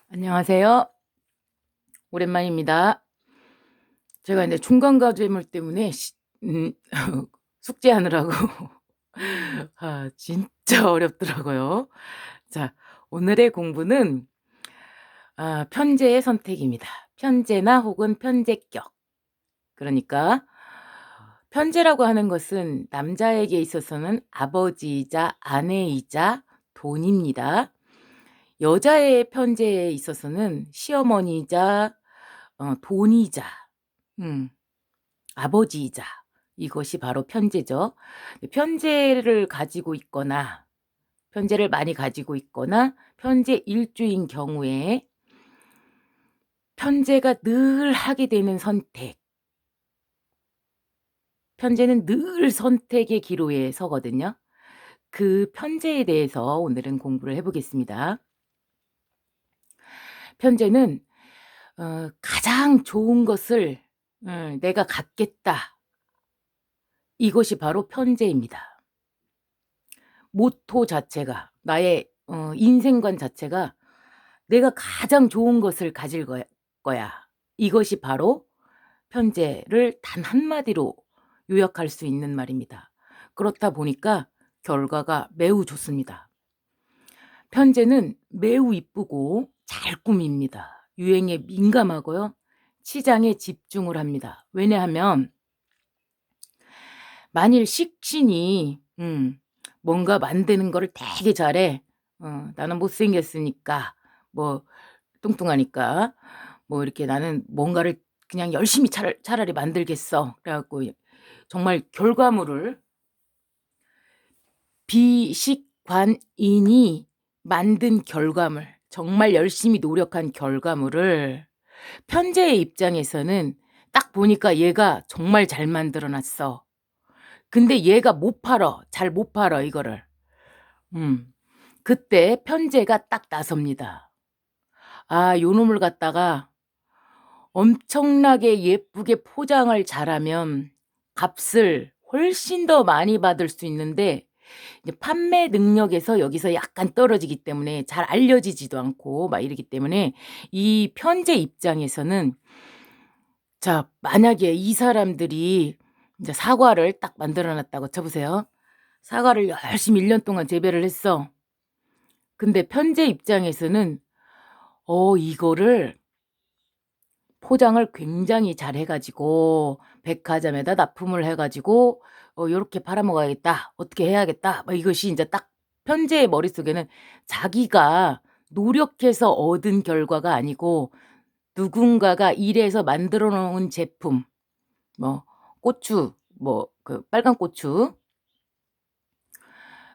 안녕하세요. 오랜만입니다. 제가 이제 중간과제물 때문에 숙제하느라고 진짜 어렵더라고요. 자, 오늘의 공부는 편제의 선택입니다. 편제나 혹은 편제격. 그러니까 편제라고 하는 것은 남자에게 있어서는 아버지이자 아내이자 돈입니다. 여자의 편제에 있어서는 시어머니이자 돈이자 아버지이자 이것이 바로 편제죠. 편제를 가지고 있거나 편제를 많이 가지고 있거나 편제 일주인 경우에 편제가 늘 하게 되는 선택. 편제는 늘 선택의 기로에 서거든요. 그 편제에 대해서 오늘은 공부를 해 보겠습니다. 편제는 가장 좋은 것을 내가 갖겠다. 이것이 바로 편제입니다. 모토 자체가 나의 인생관 자체가 '내가 가장 좋은 것을 가질 거야.' 이것이 바로 편제를 단 한마디로 요약할 수 있는 말입니다. 그렇다 보니까 결과가 매우 좋습니다. 편제는 매우 이쁘고 잘 꾸밉니다. 유행에 민감하고요. 치장에 집중을 합니다. 왜냐하면 만일 식신이 뭔가 만드는 거를 되게 잘해. 나는 못생겼으니까 뭐 뚱뚱하니까 뭐 이렇게 나는 뭔가를 그냥 열심히 차라리 만들겠어. 그래 갖고 정말 결과물을 비식관인이 만든 결과물, 정말 열심히 노력한 결과물을 편재의 입장에서는 딱 보니까 '얘가 정말 잘 만들어 놨어.' 근데 얘가 못 팔어. 잘 못 팔어 이거를. 그때 편재가 딱 나섭니다. 요놈을 갖다가 엄청나게 예쁘게 포장을 잘하면 값을 훨씬 더 많이 받을 수 있는데 이제 판매 능력에서 여기서 약간 떨어지기 때문에 잘 알려지지도 않고 막 이러기 때문에 이 편재 입장에서는 자, 만약에 이 사람들이 인제 사과를 딱 만들어 놨다고 쳐 보세요. 사과를 열심히 1년 동안 재배를 했어. 근데 편재 입장에서는 이거를 포장을 굉장히 잘 해 가지고 백화점에다 납품을 해 가지고 '요렇게 팔아먹어야겠다. 어떻게 해야겠다.' 막 이것이 인제 딱 편재의 머릿속에는 자기가 노력해서 얻은 결과가 아니고 누군가가 일해서 만들어 놓은 제품 뭐 고추 뭐 그 빨간 고추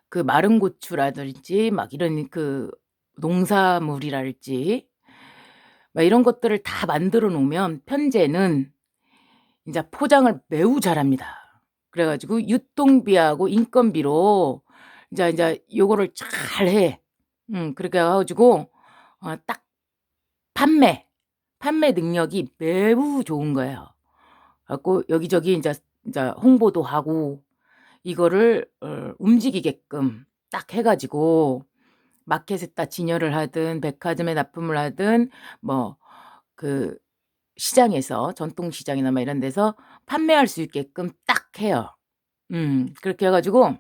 그 마른 고추라든지 막 이런 그 농사물이랄지 막 이런 것들을 다 만들어 놓으면 편재는 인자 포장을 매우 잘합니다. 그래 가지고 유통비하고 인건비로 인자 요거를 잘해. 그렇게 해 가지고 딱 판매 능력이 매우 좋은 거예요. 갖고 여기저기 인자 홍보도 하고 이거를 움직이게끔 딱 해 가지고 마켓에다 진열을 하든 백화점에 납품을 하든 뭐 그 시장에서 전통시장이나 막 이런 데서 판매할 수 있게끔 딱 해요. 그렇게 해 가지고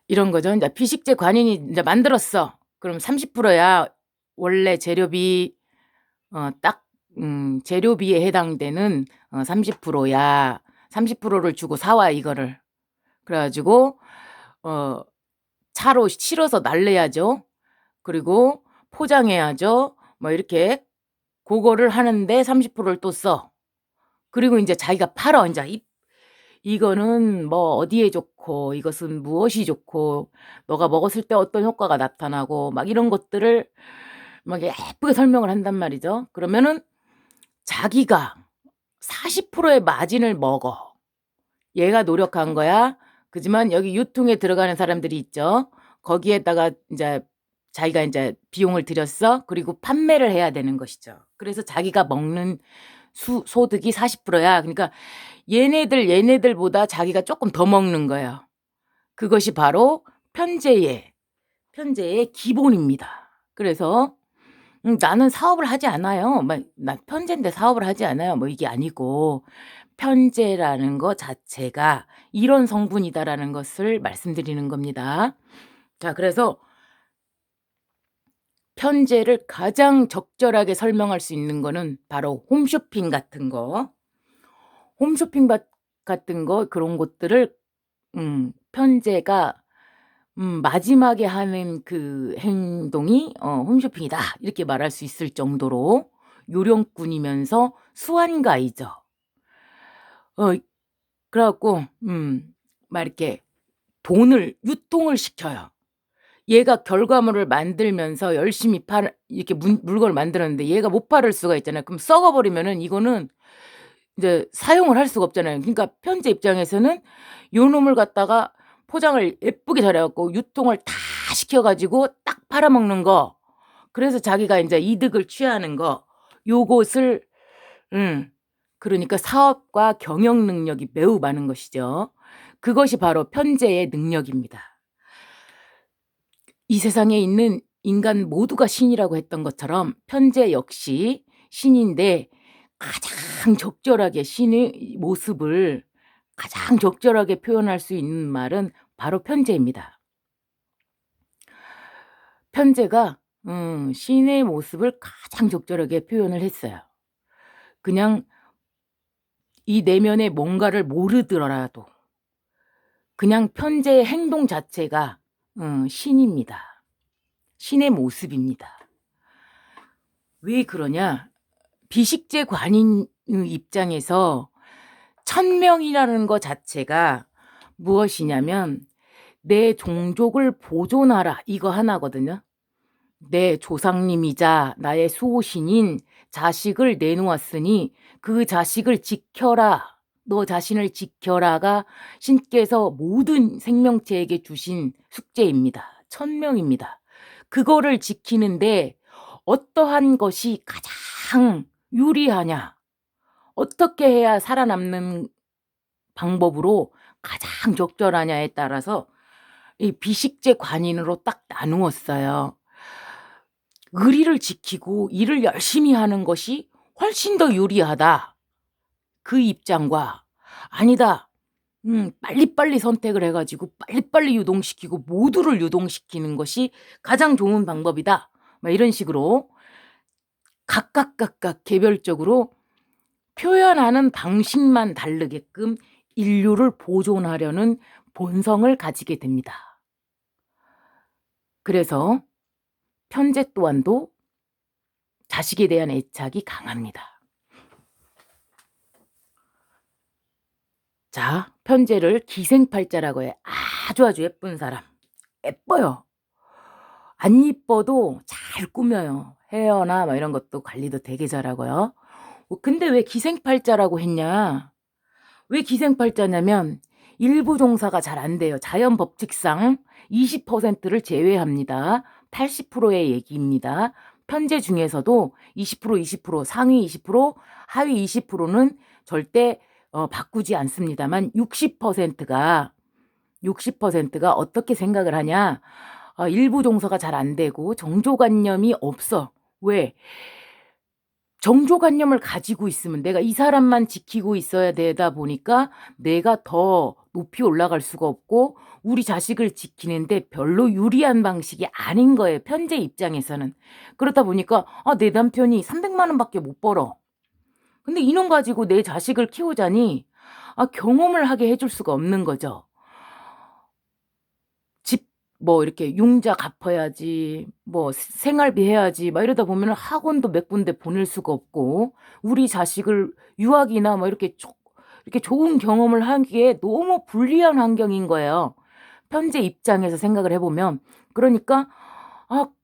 이런 거죠. 인제 비식재 관인이 인제 만들었어. 그럼 30% 야. 원래 재료비 딱 재료비에 해당되는 30% 야. 30%를 주고 사 와 이거를. 그래 가지고 어 차로 실어서 날래야죠. 그리고 포장해야죠. 뭐 이렇게 고거를 하는데 30%를 또 써. 그리고 인제 자기가 팔어. 인자 이거는 뭐 어디에 좋고 이것은 무엇이 좋고 너가 먹었을 때 어떤 효과가 나타나고 막 이런 것들을 막 예쁘게 설명을 한단 말이죠. 그러면은 자기가 40%의 마진을 먹어. 얘가 노력한 거야. 그지만 여기 유통에 들어가는 사람들이 있죠. 거기에다가 인제 자기가 인제 비용을 들였어. 그리고 판매를 해야 되는 것이죠. 그래서 자기가 먹는 소득이 40% 야. 그러니까 얘네들보다 자기가 쪼끔 더 먹는 거예요. 그것이 바로 편제의 기본입니다. 그래서 나는 사업을 하지 않아요. 막 나 편재인데 사업을 하지 않아요. 뭐 이게 아니고 편재라는 거 자체가 이런 성분이다라는 것을 말씀드리는 겁니다. 자, 그래서 편재를 가장 적절하게 설명할 수 있는 거는 바로 홈쇼핑 같은 거. 홈쇼핑 같은 거 그런 것들을 편재가 마지막에 하는 그 행동이 홈쇼핑이다 이렇게 말할 수 있을 정도로 요령꾼이면서 수완가이죠. 어 그래 갖고 막 이렇게 돈을 유통을 시켜요. 얘가 결과물을 만들면서 열심히 이렇게 물건을 만들었는데 얘가 못 팔을 수가 있잖아요. 그럼 썩어 버리면은 이거는 이제 사용을 할 수가 없잖아요. 그러니까 편지 입장에서는 요놈을 갖다가 포장을 예쁘게 잘해 갖고 유통을 다 시켜 가지고 딱 팔아먹는 거. 그래서 자기가 인제 이득을 취하는 거. 요것을 음 그러니까 사업과 경영 능력이 매우 많은 것이죠. 그것이 바로 편재의 능력입니다. 이 세상에 있는 인간 모두가 신이라고 했던 것처럼 편재 역시 신인데 가장 적절하게 신의 모습을 가장 적절하게 표현할 수 있는 말은 바로 편재입니다. 편재가 신의 모습을 가장 적절하게 표현을 했어요. 그냥 이 내면의 뭔가를 모르더라도 그냥 편재의 행동 자체가 신입니다. 신의 모습입니다. 왜 그러냐? 비식재 관인 입장에서 천명이라는 것 자체가 무엇이냐면 내 종족을 보존하라 이거 하나거든요. 내 조상님이자 나의 수호신인 자식을 내놓았으니 그 자식을 지켜라. 너 자신을 지켜라가 신께서 모든 생명체에게 주신 숙제입니다. 천명입니다. 그거를 지키는데 어떠한 것이 가장 유리하냐? 어떻게 해야 살아남는 방법으로 가장 적절하냐에 따라서 이 비식재 관인으로 딱 나누었어요. 의리를 지키고 일을 열심히 하는 것이 훨씬 더 유리하다. 그 입장과 아니다. 빨리빨리 선택을 해 가지고 빨리빨리 유동시키고 모두를 유동시키는 것이 가장 좋은 방법이다. 막 이런 식으로 각각 개별적으로 표현하는 방식만 다르게끔 인류를 보존하려는 본성을 가지게 됩니다. 그래서 편재 또한도 자식에 대한 애착이 강합니다. 자, 편재를 기생팔자라고 해. 아주 예쁜 사람. 예뻐요. 안 이뻐도 잘 꾸며요. 헤어나 뭐 이런 것도 관리도 되게 잘하고요. 근데 왜 기생팔자라고 했냐? 왜 기생팔자냐면 일부 종사가 잘 안 돼요. 자연 법칙상 20%를 제외합니다. 80%의 얘기입니다. 편재 중에서도 20% 상위 20% 하위 20%는 절대 바꾸지 않습니다만 60%가 어떻게 생각을 하냐? 일부 종사가 잘 안 되고 정조관념이 없어. 왜? 정조관념을 가지고 있으면 내가 이 사람만 지키고 있어야 되다 보니까 내가 더 높이 올라갈 수가 없고 우리 자식을 지키는데 별로 유리한 방식이 아닌 거예요. 편재 입장에서는. 그렇다 보니까 내 남편이 300만 원밖에 못 벌어. 근데 이놈 가지고 내 자식을 키우자니 경험을 하게 해줄 수가 없는 거죠. 집 뭐 이렇게 융자 갚아야지 뭐 생활비 해야지 막 이러다 보면은 학원도 몇 군데 보낼 수가 없고 우리 자식을 유학이나 뭐 이렇게 좋은 경험을 하기에 너무 불리한 환경인 거예요. 편재 입장에서 생각을 해 보면. 그러니까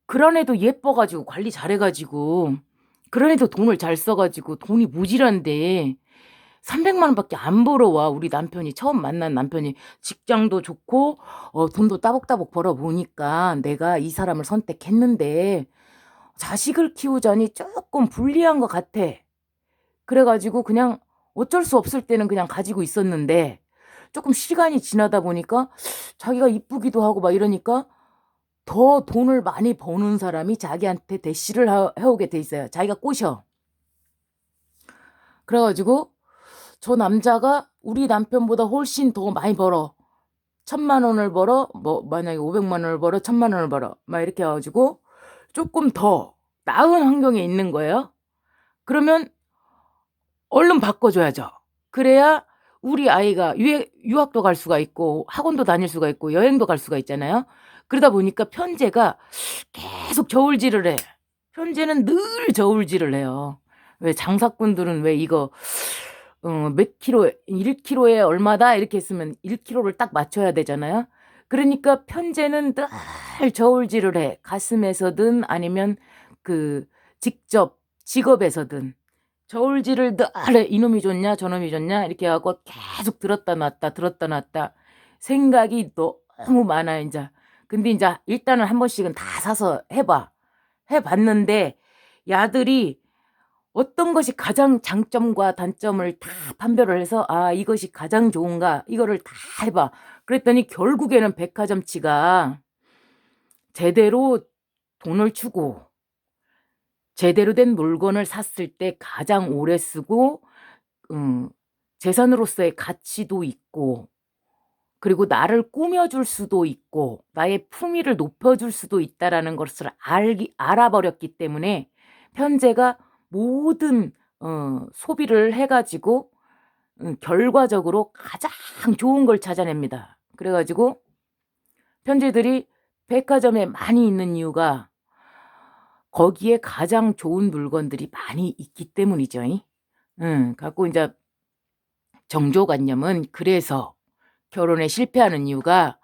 그런 애도 예뻐 가지고 관리 잘해 가지고 그런 애도 돈을 잘 써 가지고 돈이 모자란데 300만 원밖에 안 벌어와. 우리 남편이 처음 만난 남편이 직장도 좋고 돈도 따복따복 벌어 보니까 내가 이 사람을 선택했는데 자식을 키우자니 조금 불리한 것 같아. 그래 가지고 그냥 어쩔 수 없을 때는 그냥 가지고 있었는데 조금 시간이 지나다 보니까 자기가 이쁘기도 하고 막 이러니까 더 돈을 많이 버는 사람이 자기한테 대시를 해오게 돼 있어요. 자기가 꼬셔. 그래가지고 저 남자가 우리 남편보다 훨씬 더 많이 벌어. 1,000만 원을 벌어. 뭐 만약에 500만 원을 벌어. 1,000만 원을 벌어. 막 이렇게 해가지고 조금 더 나은 환경에 있는 거예요. 그러면 얼른 바꿔줘야죠. 그래야 우리 아이가 유학도 갈 수가 있고 학원도 다닐 수가 있고 여행도 갈 수가 있잖아요. 그러다 보니까 편제가 계속 저울질을 해. 편제는 늘 저울질을 해요. 왜 장사꾼들은 왜 이거 몇 킬로 1킬로에 얼마다 이렇게 했으면 1킬로를 딱 맞춰야 되잖아요. 그러니까 편제는 늘 저울질을 해. 가슴에서든 아니면 그 직접 직업에서든 저울질을 늘 해. 이놈이 좋냐 저놈이 좋냐 이렇게 하고 계속 들었다 놨다 생각이 너무 많아 이제. 근데 이제 일단은 한 번씩은 다 사서 해봤는데 야들이 어떤 것이 가장 장점과 단점을 다 판별을 해서 아 이것이 가장 좋은가 이거를 다 해봐. 그랬더니 결국에는 백화점치가 제대로 돈을 주고 제대로 된 물건을 샀을 때 가장 오래 쓰고 재산으로서의 가치도 있고 그리고 나를 꾸며줄 수도 있고 나의 품위를 높여줄 수도 있다라는 것을 알아버렸기 때문에 편제가 모든 소비를 해가지고 결과적으로 가장 좋은 걸 찾아냅니다. 그래가지고 편제들이 백화점에 많이 있는 이유가 거기에 가장 좋은 물건들이 많이 있기 때문이죠. 갖고 이제 정조관념은 그래서 결혼에 실패하는 이유가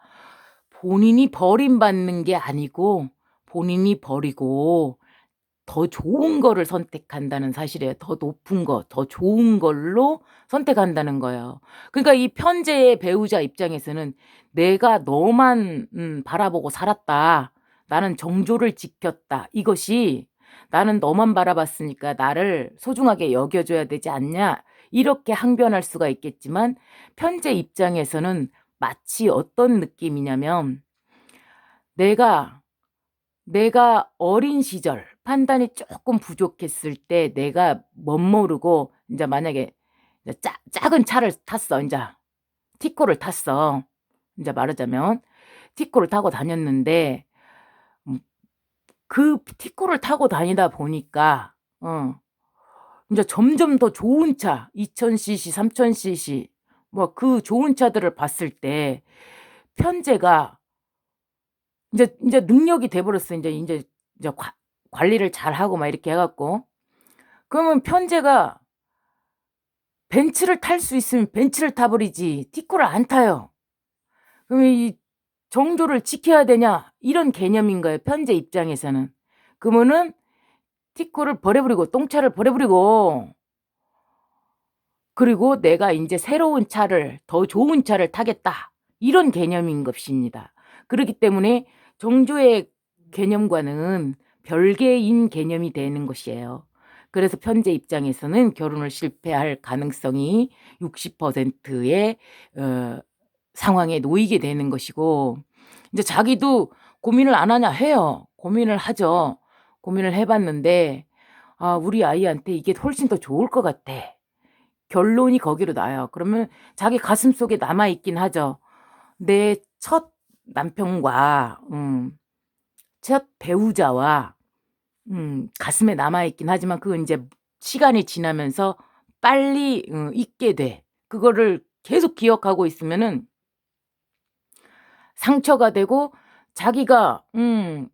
본인이 버림받는 게 아니고 본인이 버리고 더 좋은 거를 선택한다는 사실이에요. 더 높은 거, 더 좋은 걸로 선택한다는 거예요. 그러니까 이 편제의 배우자 입장에서는 내가 너만 바라보고 살았다. 나는 정조를 지켰다. 이것이 나는 너만 바라봤으니까 나를 소중하게 여겨줘야 되지 않냐. 이렇게 항변할 수가 있겠지만 편제 입장에서는 마치 어떤 느낌이냐면 내가 어린 시절 판단이 조금 부족했을 때 내가 멋모르고 이제 만약에 작은 차를 탔어. 이제 티코를 탔어. 이제 말하자면 티코를 타고 다녔는데 그 티코를 타고 다니다 보니까 이제 점점 더 좋은 차 2000cc, 3000cc 뭐 그 좋은 차들을 봤을 때 편제가 이제 능력이 돼버렸어. 이제 관리를 잘 하고 막 이렇게 해갖고 그러면 편제가 벤츠를 탈 수 있으면 벤츠를 타버리지 티코를 안 타요. 그러면 이 정조를 지켜야 되냐 이런 개념인 거예요. 편제 입장에서는. 그러면은 티코를 버려버리고 똥차를 버려버리고 그리고 내가 이제 새로운 차를 더 좋은 차를 타겠다 이런 개념인 것입니다. 그렇기 때문에 정조의 개념과는 별개인 개념이 되는 것이에요. 그래서 편제 입장에서는 결혼을 실패할 가능성이 60%의 상황에 놓이게 되는 것이고 이제 자기도 고민을 안 하냐 해요. 고민을 하죠. 고민을 해봤는데 아 우리 아이한테 이게 훨씬 더 좋을 것 같아. 결론이 거기로 나요. 그러면 자기 가슴속에 남아있긴 하죠. 내 첫 남편과 첫 배우자와 가슴에 남아있긴 하지만 그건 이제 시간이 지나면서 빨리 잊게 돼. 그거를 계속 기억하고 있으면은 상처가 되고 자기가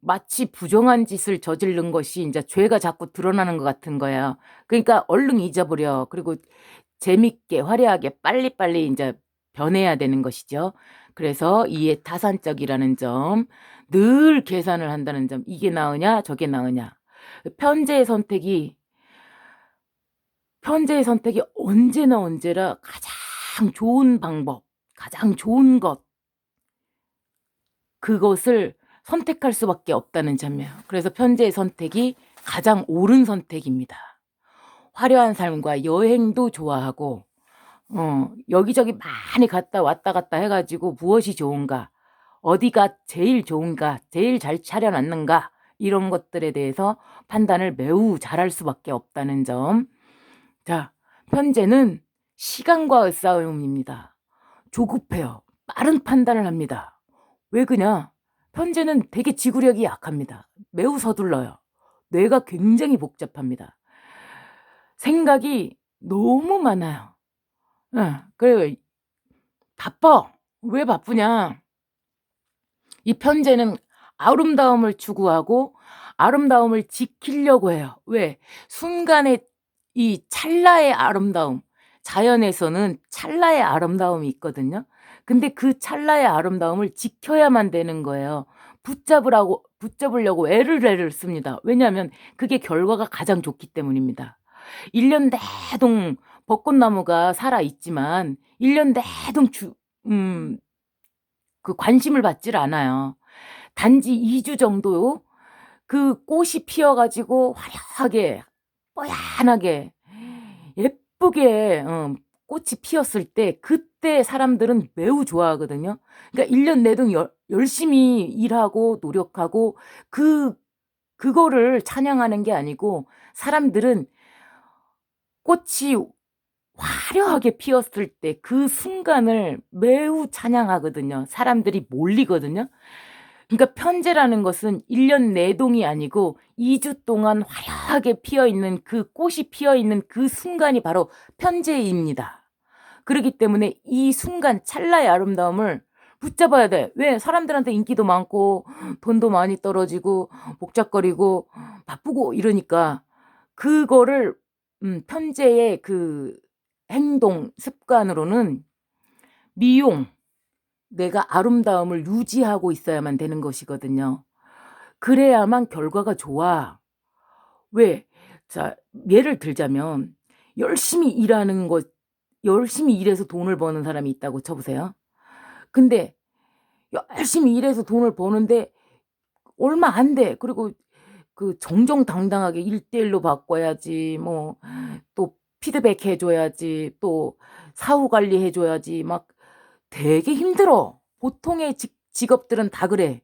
마치 부정한 짓을 저지른 것이 이제 죄가 자꾸 드러나는 것 같은 거예요. 그러니까 얼른 잊어버려. 그리고 재밌게 화려하게 빨리빨리 이제 변해야 되는 것이죠. 그래서 이에 타산적이라는 점, 늘 계산을 한다는 점, 이게 나으냐 저게 나으냐. 편제의 선택이 언제나 가장 좋은 방법, 가장 좋은 것 그것을 선택할 수밖에 없다는 점이에요. 그래서 편제의 선택이 가장 옳은 선택입니다. 화려한 삶과 여행도 좋아하고 여기저기 많이 갔다 왔다 갔다 해가지고 무엇이 좋은가? 어디가 제일 좋은가, 제일 잘 차려놨는가, 이런 것들에 대해서 판단을 매우 잘할 수밖에 없다는 점. 자, 편재는 시간과의 싸움입니다. 조급해요. 빠른 판단을 합니다. 왜 그냐? 편재는 되게 지구력이 약합니다. 매우 서둘러요. 뇌가 굉장히 복잡합니다. 생각이 너무 많아요. 그래요. 바빠. 왜 바쁘냐? 이 편재는 아름다움을 추구하고 아름다움을 지키려고 해요. 왜? 순간의 이 찰나의 아름다움. 자연에서는 찰나의 아름다움이 있거든요. 근데 그 찰나의 아름다움을 지켜야만 되는 거예요. 붙잡으려고 애를 씁니다. 왜냐하면 그게 결과가 가장 좋기 때문입니다. 1년 내동 벚꽃나무가 살아있지만 1년 내동 그 관심을 받질 않아요. 단지 2주 정도 그 꽃이 피어 가지고 화려하게 뽀얀하게 예쁘게 꽃이 피었을 때 그때 사람들은 매우 좋아하거든요. 그러니까 1년 내동 열심히 일하고 노력하고 그거를 찬양하는 게 아니고 사람들은 꽃이 화려하게 피었을 때 그 순간을 매우 찬양하거든요. 사람들이 몰리거든요. 그러니까 편재라는 것은 1년 내동이 아니고 2주 동안 화려하게 피어있는 그 꽃이 피어있는 그 순간이 바로 편재입니다. 그렇기 때문에 이 순간 찰나의 아름다움을 붙잡아야 돼. 왜? 사람들한테 인기도 많고 돈도 많이 떨어지고 복잡거리고 바쁘고 이러니까 그거를 편재의 그 행동 습관으로는 미용, 내가 아름다움을 유지하고 있어야만 되는 것이거든요. 그래야만 결과가 좋아. 왜? 자, 예를 들자면 열심히 일해서 돈을 버는 사람이 있다고 쳐보세요. 근데 열심히 일해서 돈을 버는데 얼마 안 돼. 그리고 그 정정당당하게 1대1로 바꿔야지, 뭐 또 피드백 해줘야지, 또 사후 관리해줘야지, 막 되게 힘들어. 보통의 직업들은 다 그래.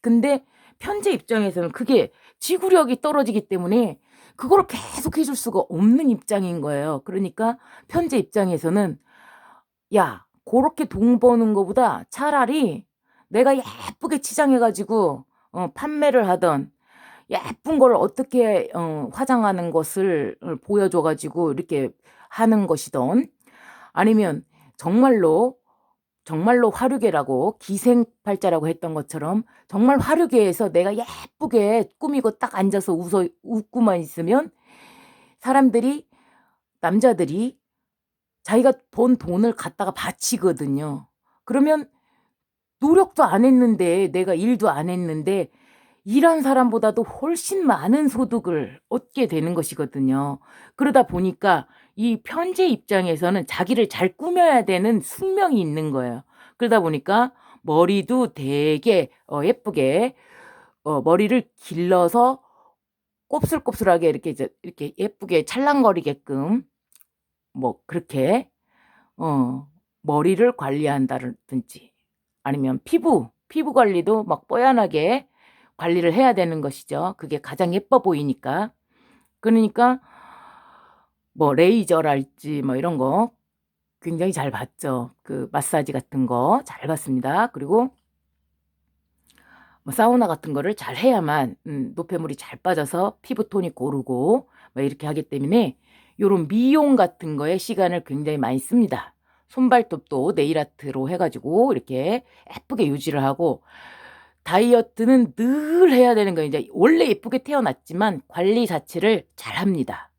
근데 편재 입장에서는 그게 지구력이 떨어지기 때문에 그걸 계속 해줄 수가 없는 입장인 거예요. 그러니까 편재 입장에서는 야, 그렇게 돈 버는 거보다 차라리 내가 예쁘게 치장해가지고 판매를 하던 예쁜 걸 어떻게 화장하는 것을 보여줘가지고 이렇게 하는 것이던 아니면 정말로 화류계라고 기생팔자라고 했던 것처럼 정말 화류계에서 내가 예쁘게 꾸미고 딱 앉아서 웃고만 있으면 사람들이 남자들이 자기가 번 돈을 갖다가 바치거든요. 그러면 노력도 안 했는데 내가 일도 안 했는데 일한 사람보다도 훨씬 많은 소득을 얻게 되는 것이거든요. 그러다 보니까 이 편재 입장에서는 자기를 잘 꾸며야 되는 숙명이 있는 거예요. 그러다 보니까 머리도 되게 예쁘게 머리를 길러서 곱슬곱슬하게 이렇게 예쁘게 찰랑거리게끔 뭐 그렇게 머리를 관리한다든지 아니면 피부 관리도 막 뽀얀하게 관리를 해야 되는 것이죠. 그게 가장 예뻐 보이니까. 그러니까 뭐 레이저랄지 뭐 이런 거 굉장히 잘 받죠. 그 마사지 같은 거 잘 받습니다. 그리고 뭐 사우나 같은 거를 잘 해야만 노폐물이 잘 빠져서 피부톤이 고르고 뭐 이렇게 하기 때문에 요런 미용 같은 거에 시간을 굉장히 많이 씁니다. 손발톱도 네일아트로 해가지고 이렇게 예쁘게 유지를 하고 다이어트는 늘 해야 되는 거예요. 이제 원래 예쁘게 태어났지만 관리 자체를 잘 합니다.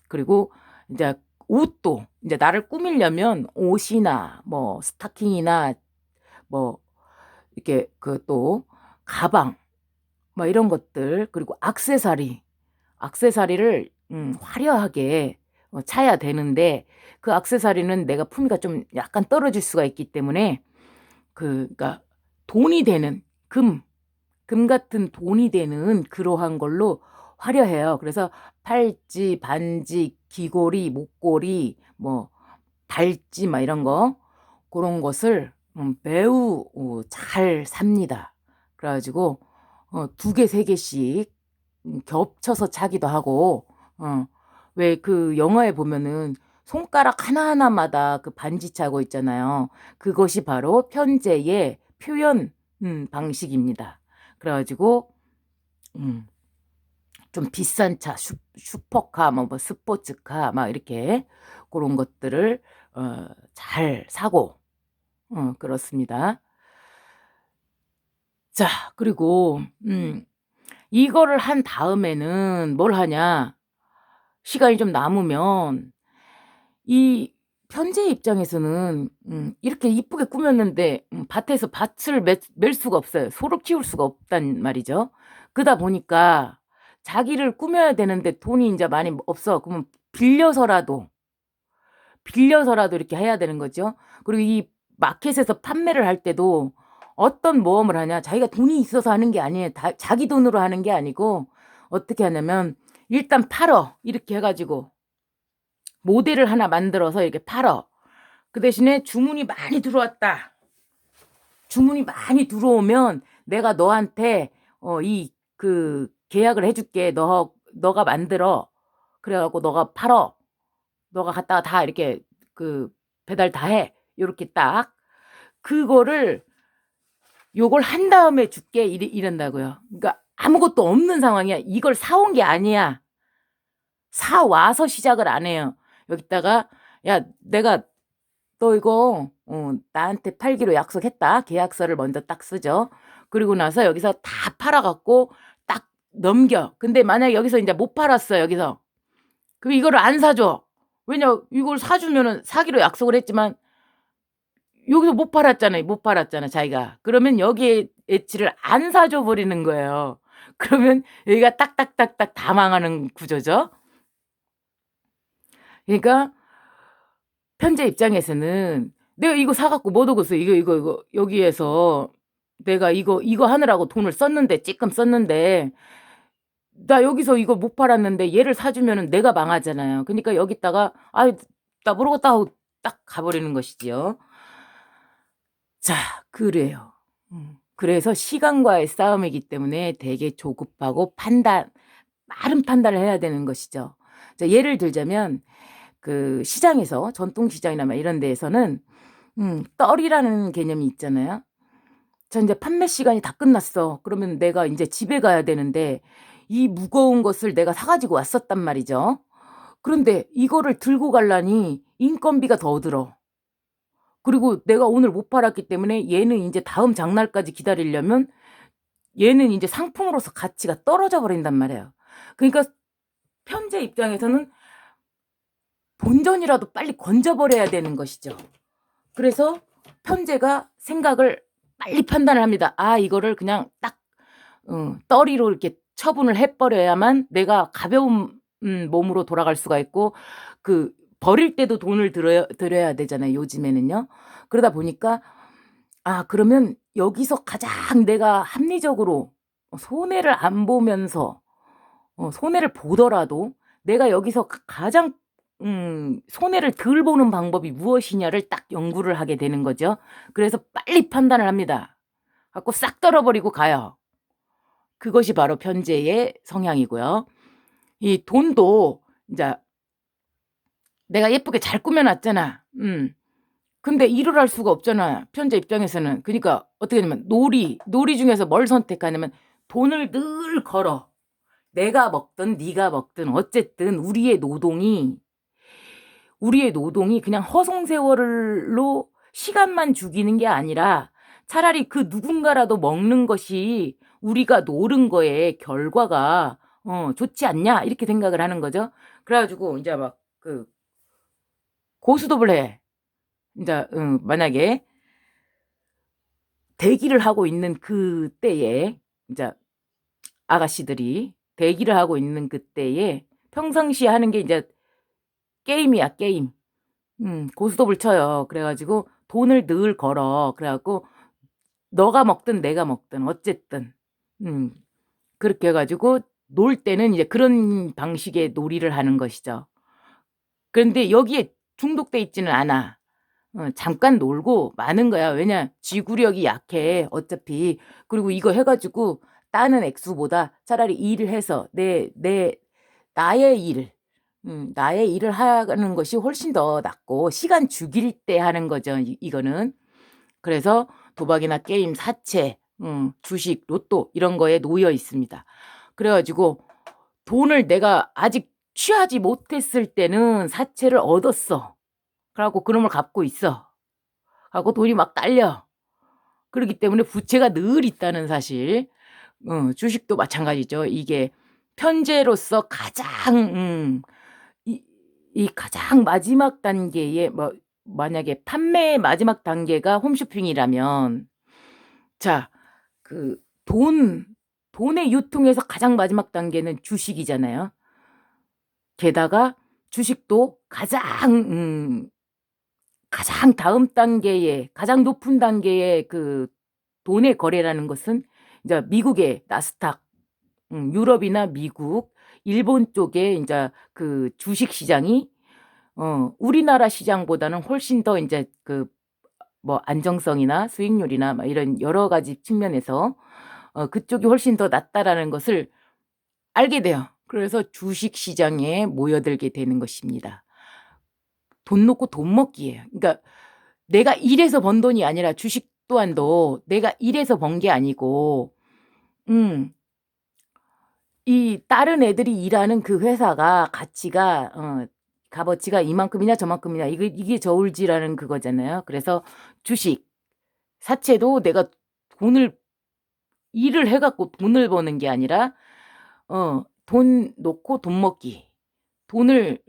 그리고 이제 옷도 이제 나를 꾸미려면 옷이나 뭐 스타킹이나 뭐 이렇게 그 또 가방 뭐 이런 것들 그리고 액세서리를 화려하게 차야 되는데 그 액세서리는 내가 품위가 좀 약간 떨어질 수가 있기 때문에 그러니까 돈이 되는 금 같은 돈이 되는 그러한 걸로 화려해요. 그래서 팔찌, 반지, 귀걸이, 목걸이, 뭐 발찌 막 이런 거 그런 것을 매우 잘 삽니다. 그래 가지고 2 개, 3 개씩 겹쳐서 차기도 하고, 왜 그 영화에 보면은 손가락 하나하나마다 그 반지 차고 있잖아요. 그것이 바로 편재의 표현 방식입니다. 그래 가지고 음 좀 비싼 차, 슈퍼카, 뭐 스포츠카 막 이렇게 그런 것들을 잘 사고 그렇습니다. 자, 그리고 이거를 한 다음에는 뭘 하냐, 시간이 좀 남으면 이 편지의 입장에서는 이렇게 이쁘게 꾸몄는데 밭에서 밭을 멜 수가 없어요. 소를 키울 수가 없단 말이죠. 그러다 보니까 자기를 꾸며야 되는데 돈이 인제 많이 없어. 그러면 빌려서라도, 빌려서라도 이렇게 해야 되는 거죠. 그리고 이 마켓에서 판매를 할 때도 어떤 모험을 하냐, 자기가 돈이 있어서 하는 게 아니에요. 다 자기 돈으로 하는 게 아니고 어떻게 하냐면 일단 팔어. 이렇게 해 가지고 모델을 하나 만들어서 이렇게 팔어. 그 대신에 주문이 많이 들어왔다. 주문이 많이 들어오면 내가 너한테 이 계약을 해 줄게. 너가 만들어. 그래 갖고 너가 팔어. 너가 갖다가 다 이렇게 그 배달 다 해. 요렇게 딱 그거를 요걸 한 다음에 줄게 이런다고요. 그러니까 아무것도 없는 상황이야. 이걸 사온 게 아니야. 사 와서 시작을 안 해요. 여기다가 "야, 내가 너 이거 나한테 팔기로 약속했다." 계약서를 먼저 딱 쓰죠. 그리고 나서 여기서 다 팔아 갖고 딱 넘겨. 근데 만약에 여기서 인제 못 팔았어 여기서. 그럼 이거를 안 사줘. 왜냐, 이걸 사주면은 사기로 약속을 했지만 여기서 못 팔았잖아요. 못 팔았잖아 자기가. 그러면 여기에 엣지를 안 사줘 버리는 거예요. 그러면 여기가 딱딱딱딱 다 망하는 구조죠. 그러니까 편지 입장에서는 '내가 이거 사 갖고 못 오겠어. 이거 여기에서 내가 이거 하느라고 돈을 썼는데 찔끔 썼는데 나 여기서 이거 못 팔았는데 얘를 사 주면은 내가 망하잖아요. 그니까 여기다가 '아이 나 모르겠다.' 하고 딱 가 버리는 것이지요. 자, 그래요. 그래서 시간과의 싸움이기 때문에 되게 조급하고 빠른 판단을 해야 되는 것이죠. 자, 예를 들자면 그 시장에서 전통 시장이나 막 이런 데에서는 떨이라는 개념이 있잖아요. 자, 인제 판매 시간이 다 끝났어. 그러면 내가 인제 집에 가야 되는데 이 무거운 것을 내가 사 가지고 왔었단 말이죠. 그런데 이거를 들고 가려니 인건비가 더 들어. 그리고 내가 오늘 못 팔았기 때문에 얘는 인제 다음 장날까지 기다리려면 얘는 인제 상품으로서 가치가 떨어져 버린단 말이에요. 그러니까 편제 입장에서는 본전이라도 빨리 건져 버려야 되는 것이죠. 그래서 편제가 생각을 빨리 판단을 합니다. '아, 이거를 그냥 딱 떨이로 이렇게 처분을 해 버려야만 내가 가벼운 몸으로 돌아갈 수가 있고, 그 버릴 때도 돈을 들여야 되잖아요 요즘에는요. 그러다 보니까 그러면 여기서 가장 내가 합리적으로 손해를 안 보면서, 손해를 보더라도 내가 여기서 가장 손해를 덜 보는 방법이 무엇이냐를 딱 연구를 하게 되는 거죠. 그래서 빨리 판단을 합니다. 갖고 싹 떨어 버리고 가요. 그것이 바로 편재의 성향이고요. 이 돈도 인자 내가 예쁘게 잘 꾸며 놨잖아. 근데 일을 할 수가 없잖아 편재 입장에서는. 그니까 어떻게 하냐면 놀이 중에서 뭘 선택하냐면 돈을 늘 걸어. 내가 먹든 네가 먹든 어쨌든 우리의 노동이 그냥 허송세월로 시간만 죽이는 게 아니라 차라리 그 누군가라도 먹는 것이 우리가 노른 거에 결과가 좋지 않냐 이렇게 생각을 하는 거죠. 그래 가지고 인제 막 고스톱을 해. 인제 만약에 대기를 하고 있는 그때에 인제 아가씨들이 대기를 하고 있는 그때에 평상시에 하는 게 인제 게임이야 게임. 고스톱을 쳐요. 그래 가지고 돈을 늘 걸어. 그래 갖고 너가 먹든 내가 먹든 어쨌든 음 그렇게 해 가지고 놀 때는 이제 그런 방식의 놀이를 하는 것이죠. 그런데 여기에 중독돼 있지는 않아. 잠깐 놀고 마는 거야. 왜냐 지구력이 약해 어차피. 그리고 이거 해 가지고 따는 액수보다 차라리 일을 해서 나의 일, 나의 일을 하는 것이 훨씬 더 낫고 시간 죽일 때 하는 거죠 이거는. 그래서 도박이나 게임, 사채, 주식, 로또 이런 거에 놓여 있습니다. 그래 가지고 돈을 내가 아직 취하지 못했을 때는 사채를 얻었어. 그래 갖고 그놈을 갚고 있어. 하고 돈이 막 딸려. 그렇기 때문에 부채가 늘 있다는 사실. 주식도 마찬가지죠. 이게 편제로서 가장 이 가장 마지막 단계에 뭐 만약에 판매의 마지막 단계가 홈쇼핑이라면 자 그 돈의 유통에서 가장 마지막 단계는 주식이잖아요. 게다가 주식도 가장 다음 단계에 가장 높은 단계의 그 돈의 거래라는 것은 이제 미국의 나스닥, 유럽이나 미국, 일본 쪽에 인제 그 주식 시장이 우리나라 시장보다는 훨씬 더 인제 그 뭐 안정성이나 수익률이나 막 이런 여러 가지 측면에서 그쪽이 훨씬 더 낫다라는 것을 알게 돼요. 그래서 주식 시장에 모여들게 되는 것입니다. 돈 놓고 돈 먹기예요. 그러니까 내가 일해서 번 돈이 아니라 주식 또한도 내가 일해서 번 게 아니고 음 이 다른 애들이 일하는 그 회사가 가치가 값어치가 이만큼이냐 저만큼이냐 이게 저울질하는 그거잖아요. 그래서 주식, 사채도 내가 돈을 일을 해 갖고 돈을 버는 게 아니라 돈 놓고 돈 먹기. 돈을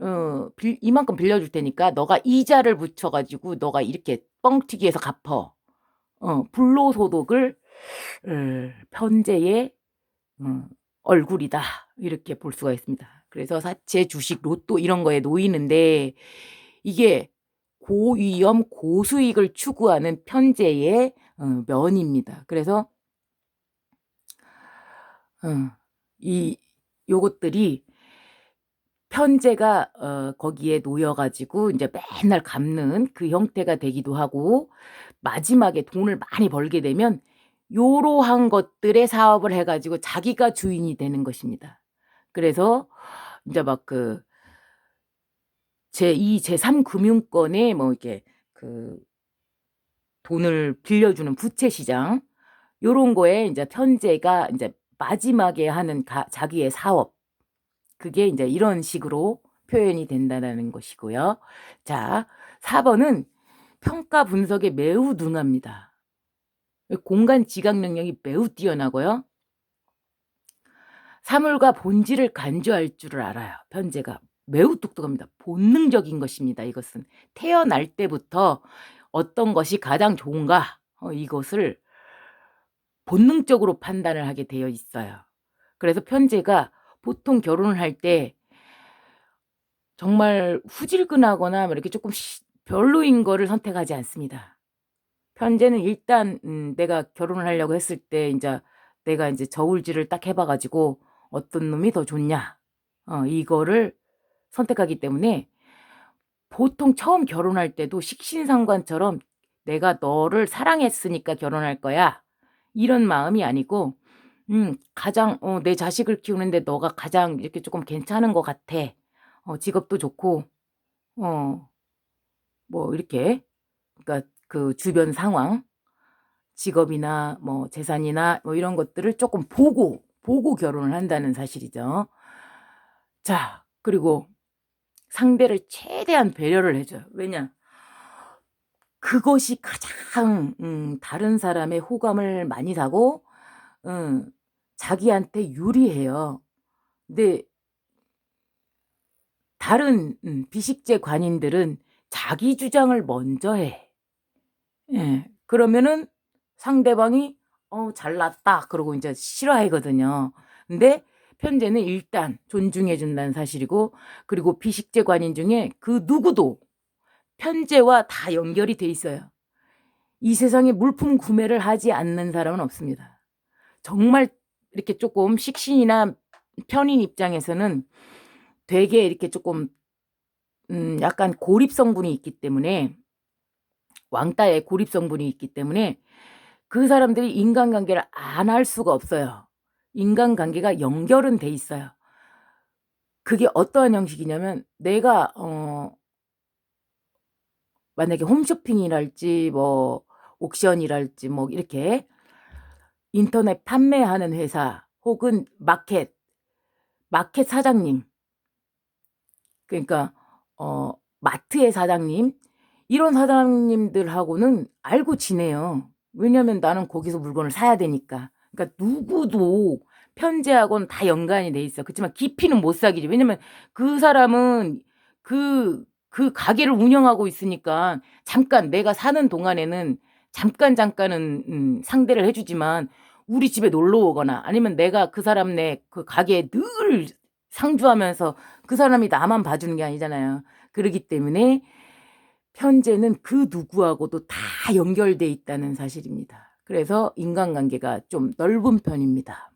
빌 이만큼 빌려줄 테니까 너가 이자를 붙여 가지고 너가 이렇게 뻥튀기해서 갚어. 불로소득을 편제의 어 얼굴이다. 이렇게 볼 수가 있습니다. 그래서 사채, 주식, 로또 이런 거에 놓이는데 이게 고위험 고수익을 추구하는 편제의 면입니다. 그래서 이 요것들이 편제가 거기에 놓여 가지고 인제 맨날 갚는 그 형태가 되기도 하고 마지막에 돈을 많이 벌게 되면 요러한 것들의 사업을 해 가지고 자기가 주인이 되는 것입니다. 그래서 인제 막 그 제2, 제3 금융권에 뭐 이렇게 그 돈을 빌려주는 부채 시장 요런 거에 인제 편제가 인제 마지막에 하는 자기의 사업 그게 인제 이런 식으로 표현이 된다라는 것이고요. 자 4 번은 평가 분석에 매우 능합니다. 공간 지각 능력이 매우 뛰어나고요. 사물과 본질을 간주할 줄을 알아요 편제가. 매우 똑똑합니다. 본능적인 것입니다 이것은. 태어날 때부터 어떤 것이 가장 좋은가 이것을 본능적으로 판단을 하게 되어 있어요. 그래서 편제가 보통 결혼을 할 때 정말 후질근하거나 뭐 이렇게 쪼끔 별로인 거를 선택하지 않습니다. 편제는 일단 내가 결혼을 하려고 했을 때 인자 내가 인제 저울질을 딱 해봐 가지고 '어떤 놈이 더 좋냐.' 이거를 선택하기 때문에 보통 처음 결혼할 때도 식신상관처럼 '내가 너를 사랑했으니까 결혼할 거야.' 이런 마음이 아니고 가장 내 자식을 키우는데 너가 가장 이렇게 쪼끔 괜찮은 것 같아. 직업도 좋고 뭐 이렇게 그러니까 그 주변 상황, 직업이나 뭐 재산이나 뭐 이런 것들을 쪼끔 보고 결혼을 한다는 사실이죠. 자 그리고 상대를 최대한 배려를 해 줘요. 왜냐? 그것이 가장 다른 사람의 호감을 많이 사고 자기한테 유리해요. 근데 다른 비식재 관인들은 자기 주장을 먼저 해. 예. 그러면은 상대방이 잘났다." 그러고 인제 싫어하거든요. 근데 편제는 일단 존중해 준다는 사실이고 그리고 비식재 관인 중에 그 누구도 편제와 다 연결이 돼 있어요. 이 세상에 물품 구매를 하지 않는 사람은 없습니다. 정말 이렇게 쪼끔 식신이나 편인 입장에서는 되게 이렇게 쪼끔 약간 고립 성분이 있기 때문에 왕따의 고립 성분이 있기 때문에 그 사람들이 인간관계를 안 할 수가 없어요. 인간관계가 연결은 돼 있어요. 그게 어떠한 형식이냐면 내가 만약에 홈쇼핑이랄지 뭐 옥션이랄지 뭐 이렇게 인터넷 판매하는 회사 혹은 마켓 사장님, 그러니까 마트의 사장님, 이런 사장님들하고는 알고 지내요. 왜냐면 나는 거기서 물건을 사야 되니까. 그러니까 누구도 편제하고는 다 연관이 돼 있어. 그렇지만 깊이는 못 사귀지. 왜냐면 그 사람은 그 가게를 운영하고 있으니까 잠깐 내가 사는 동안에는 잠깐은 상대를 해주지만 우리 집에 놀러 오거나 아니면 내가 그 사람네 그 가게에 늘 상주하면서 그 사람이 나만 봐주는 게 아니잖아요. 그러기 때문에 편제는 그 누구하고도 다 연결돼 있다는 사실입니다. 그래서 인간관계가 좀 넓은 편입니다.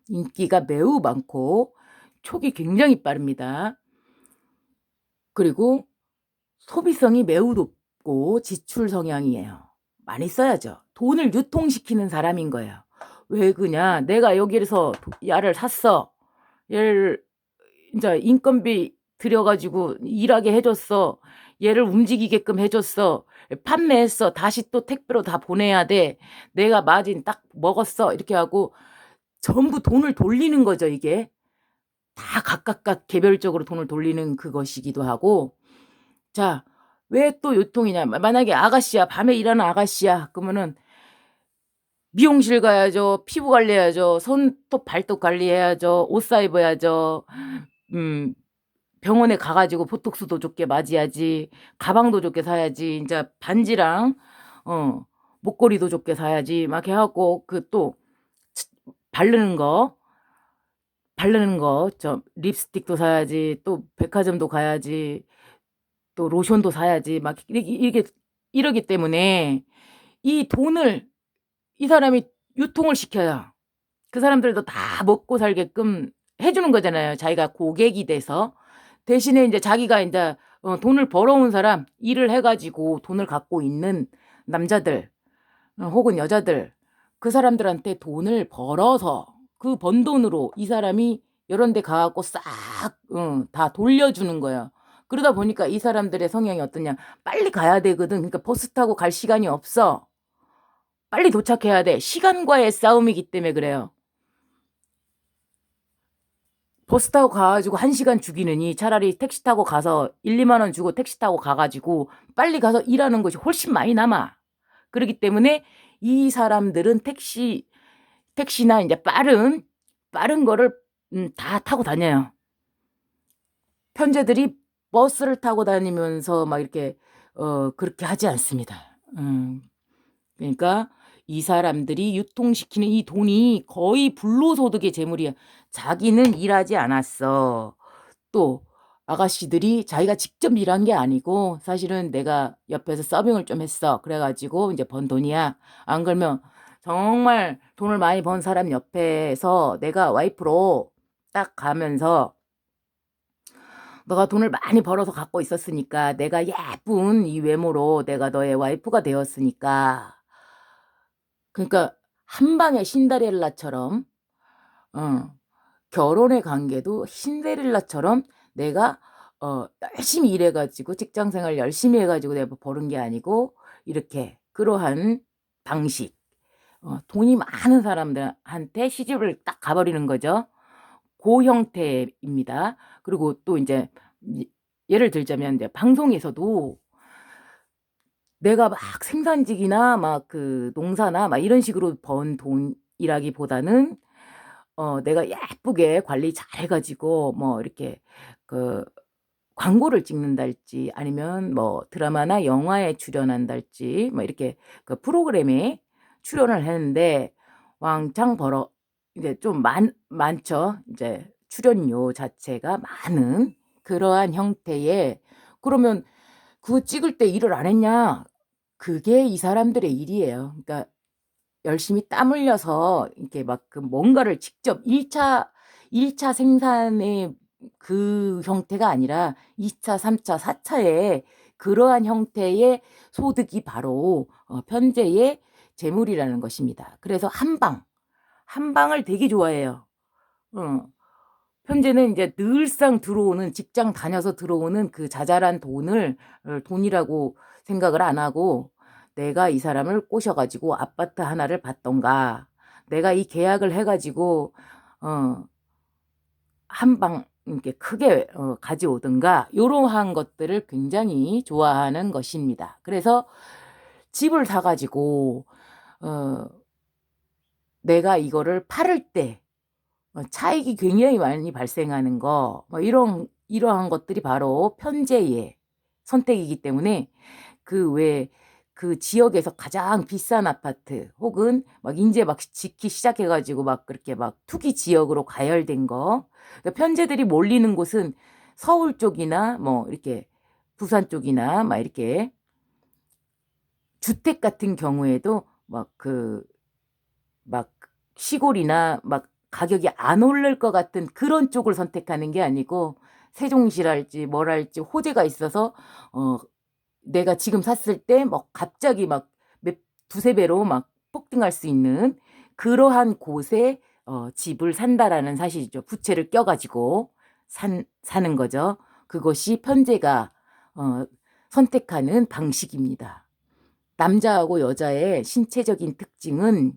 인기가 매우 많고 촉이 굉장히 빠릅니다. 그리고 소비성이 매우 높고 지출 성향이에요. 많이 써야죠. 돈을 유통시키는 사람인 거예요. 왜 그냐? 내가 여기에서 야를 샀어. 얘를 이제 인건비 들여가지고 일하게 해줬어. 얘를 움직이게끔 해줬어. 판매했어. 다시 또 택배로 다 보내야 돼. 내가 마진 딱 먹었어. 이렇게 하고 전부 돈을 돌리는 거죠, 이게. 다 각각 개별적으로 돈을 돌리는 그것이기도 하고. 자, 왜 또 유통이냐? 만약에 아가씨야, 밤에 일하는 아가씨야. 그러면은 미용실 가야죠. 피부 관리해야죠. 손톱 발톱 관리해야죠. 옷 사 입어야죠. 음, 병원에 가가지고 보톡스도 좋게 맞이야지. 가방도 좋게 사야지. 이제 반지랑 어 목걸이도 좋게 사야지. 막 해갖고 그 또 바르는 거 저 립스틱도 사야지. 또 백화점도 가야지. 또 로션도 사야지. 막 이러기 때문에 이 돈을 이 사람이 유통을 시켜야 그 사람들도 다 먹고 살게끔 해주는 거잖아요. 자기가 고객이 돼서. 대신에 이제 자기가 이제 돈을 벌어온 사람, 일을 해가지고 돈을 갖고 있는 남자들 혹은 여자들, 그 사람들한테 돈을 벌어서 그 번 돈으로 이 사람이 이런 데 가갖고 싹 다 돌려주는 거예요. 그러다 보니까 이 사람들의 성향이 어떠냐? 빨리 가야 되거든. 그러니까 버스 타고 갈 시간이 없어. 빨리 도착해야 돼. 시간과의 싸움이기 때문에 그래요. 버스 타고 가가지고 1시간 죽이느니 차라리 택시 타고 가서 1, 2만 원 주고 택시 타고 가가지고 빨리 가서 일하는 것이 훨씬 많이 남아. 그렇기 때문에 이 사람들은 택시나 이제 빠른 거를 다 타고 다녀요. 편제들이 버스를 타고 다니면서 막 이렇게 그렇게 하지 않습니다. 그러니까 이 사람들이 유통시키는 이 돈이 거의 불로소득의 재물이야. 자기는 일하지 않았어. 또 아가씨들이 자기가 직접 일한 게 아니고 사실은 내가 옆에서 서빙을 좀 했어. 그래가지고 이제 번 돈이야. 안 그러면 정말 돈을 많이 번 사람 옆에서 내가 와이프로 딱 가면서 너가 돈을 많이 벌어서 갖고 있었으니까 내가 예쁜 이 외모로 내가 너의 와이프가 되었으니까 그러니까 한 방에 신데렐라처럼 어, 결혼의 관계도 신데렐라처럼 내가 열심히 일해가지고 직장생활 열심히 해가지고 내가 버는 게 아니고 이렇게 그러한 방식 돈이 많은 사람들한테 시집을 딱 가버리는 거죠. 그 형태입니다. 그리고 또 이제 예를 들자면 이제 방송에서도 내가 막 생산직이나 막 그 농사나 막 이런 식으로 번 돈이라기보다는 내가 예쁘게 관리 잘 해가지고 뭐 이렇게 그 광고를 찍는달지 아니면 뭐 드라마나 영화에 출연한달지 뭐 이렇게 그 프로그램에 출연을 했는데 왕창 벌어 이제 좀 많죠. 이제 출연료 자체가 많은 그러한 형태의 그러면 그거 찍을 때 일을 안 했냐? 그게 이 사람들의 일이에요. 그러니까 열심히 땀 흘려서 이렇게 막 그 뭔가를 직접 1차 생산의 그 형태가 아니라 2차, 3차, 4차에 그러한 형태의 소득이 바로 편재의 재물이라는 것입니다. 그래서 한방을 되게 좋아해요. 편재는 이제 늘상 들어오는, 직장 다녀서 들어오는 그 자잘한 돈을 돈이라고 생각을 안 하고, 내가 이 사람을 꼬셔가지고 아파트 하나를 받던가, 내가 이 계약을 해가지고 한방 이렇게 크게 가져오든가, 이러한 것들을 굉장히 좋아하는 것입니다. 그래서 집을 사가지고 내가 이거를 팔을 때 차익이 굉장히 많이 발생하는 거, 뭐 이러한 것들이 바로 편재의 선택이기 때문에, 그 지역에서 가장 비싼 아파트, 혹은 막 이제 막 짓기 시작해가지고 막 그렇게 막 투기 지역으로 가열된 거, 그러니까 편재들이 몰리는 곳은 서울 쪽이나 뭐 이렇게 부산 쪽이나 막 이렇게 주택 같은 경우에도 막 시골이나 막 가격이 안 오를 것 같은 그런 쪽을 선택하는 게 아니고, 세종시랄지 뭐랄지 호재가 있어서 내가 지금 샀을 때 막 갑자기 막 두세 배로 막 폭등할 수 있는 그러한 곳에 집을 산다라는 사실이죠. 부채를 껴가지고 사는 거죠. 그것이 편재가 선택하는 방식입니다. 남자하고 여자의 신체적인 특징은,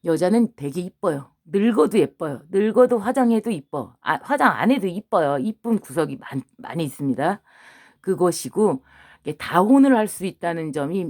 여자는 되게 이뻐요. 늙어도 예뻐요. 늙어도 화장해도 이뻐. 화장 안 해도 이뻐요. 이쁜 구석이 많이 있습니다. 그것이고, 다혼을 할 수 있다는 점이